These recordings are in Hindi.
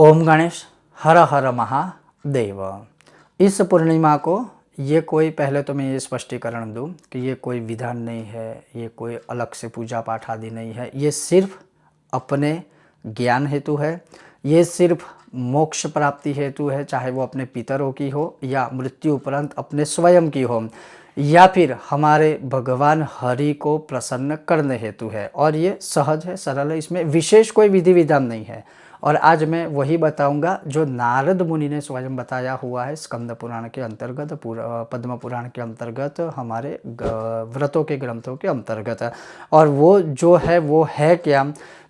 ओम गणेश हर हर महादेव। इस पूर्णिमा को ये कोई, पहले तो मैं ये स्पष्टीकरण दूं कि ये कोई विधान नहीं है, ये कोई अलग से पूजा पाठ आदि नहीं है। ये सिर्फ अपने ज्ञान हेतु है, ये सिर्फ मोक्ष प्राप्ति हेतु है, चाहे वो अपने पितरों की हो या मृत्यु उपरांत अपने स्वयं की हो, या फिर हमारे भगवान हरि को प्रसन्न करने हेतु है। और ये सहज है, सरल है, इसमें विशेष कोई विधि विधान नहीं है। और आज मैं वही बताऊंगा जो नारद मुनि ने स्वयं बताया हुआ है स्कंद पुराण के अंतर्गत, पद्म पुराण के अंतर्गत, हमारे व्रतों के ग्रंथों के अंतर्गत। और वो जो है वो है क्या,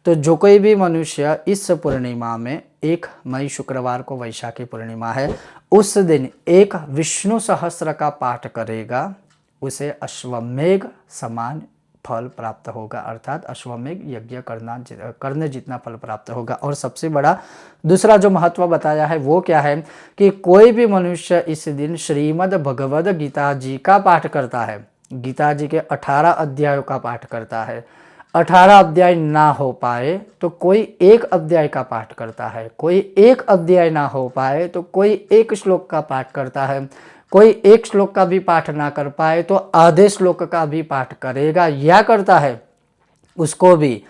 तो जो कोई भी मनुष्य इस पूर्णिमा में 1 मई शुक्रवार को वैशाखी पूर्णिमा है, उस दिन एक विष्णु सहस्त्र का पाठ करेगा, उसे अश्वमेघ समान फल प्राप्त होगा, अर्थात अश्वमेघ यज्ञ करने जितना फल प्राप्त होगा। और सबसे बड़ा दूसरा जो महत्व बताया है वो क्या है कि कोई भी मनुष्य इस दिन श्रीमद् भगवद गीता जी का पाठ करता है, गीता जी के 18 अध्यायों का पाठ करता है। 18 अध्याय ना हो पाए तो कोई एक अध्याय का पाठ करता है, कोई एक अध्याय ना हो पाए तो कोई एक श्लोक का पाठ करता है, कोई एक श्लोक का भी पाठ ना कर पाए तो आधे श्लोक का भी पाठ करेगा या करता है, उसको भी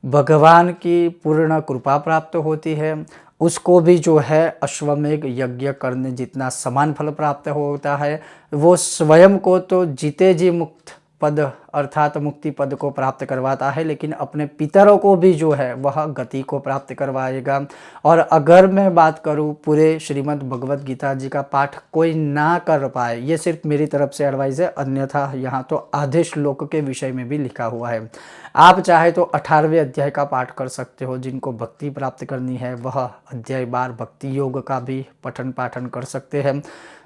भगवान की पूर्ण कृपा प्राप्त होती है, उसको भी जो है अश्वमेघ यज्ञ करने जितना समान फल प्राप्त होता है। वो स्वयं को तो जीते जी मुक्त पद अर्थात मुक्ति पद को प्राप्त करवाता है, लेकिन अपने पितरों को भी जो है वह गति को प्राप्त करवाएगा। और अगर मैं बात करूं पूरे श्रीमद् भगवद गीता जी का पाठ कोई ना कर पाए, ये सिर्फ मेरी तरफ से एडवाइस है, अन्यथा यहाँ तो आधे श्लोक के विषय में भी लिखा हुआ है। आप चाहे तो 18वें अध्याय का पाठ कर सकते हो, जिनको भक्ति प्राप्त करनी है वह अध्याय 12 भक्ति योग का भी पठन पाठन कर सकते हैं।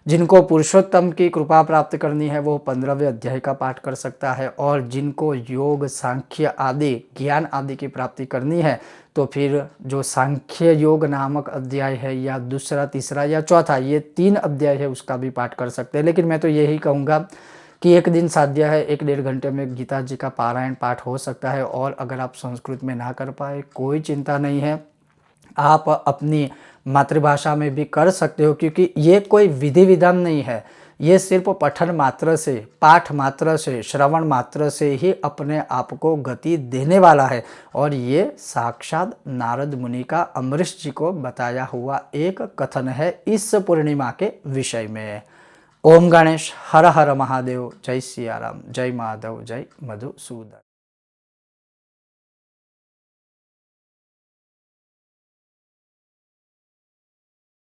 जिनको पुरुषोत्तम की कृपा प्राप्त करनी है वो 15वें अध्याय का पाठ कर सकता है। और जिनको योग सांख्य आदि ज्ञान आदि की प्राप्ति करनी है तो फिर जो सांख्य योग नामक अध्याय है, या दूसरा, तीसरा या चौथा, ये 3 अध्याय है, उसका भी पाठ कर सकते हैं। लेकिन मैं तो यही कहूँगा कि एक दिन साध्य है, 1-1.5 घंटे में गीता जी का पारायण पाठ हो सकता है। और अगर आप संस्कृत में ना कर पाए कोई चिंता नहीं है, आप अपनी मातृभाषा में भी कर सकते हो, क्योंकि ये कोई विधि विधान नहीं है। ये सिर्फ पठन मात्र से, पाठ मात्र से, श्रवण मात्र से ही अपने आप को गति देने वाला है। और ये साक्षात नारद मुनि का अमरीश जी को बताया हुआ एक कथन है इस पूर्णिमा के विषय में। ओम गणेश हर हर महादेव। जय सिया राम, जय माधव, जय मधुसूदन।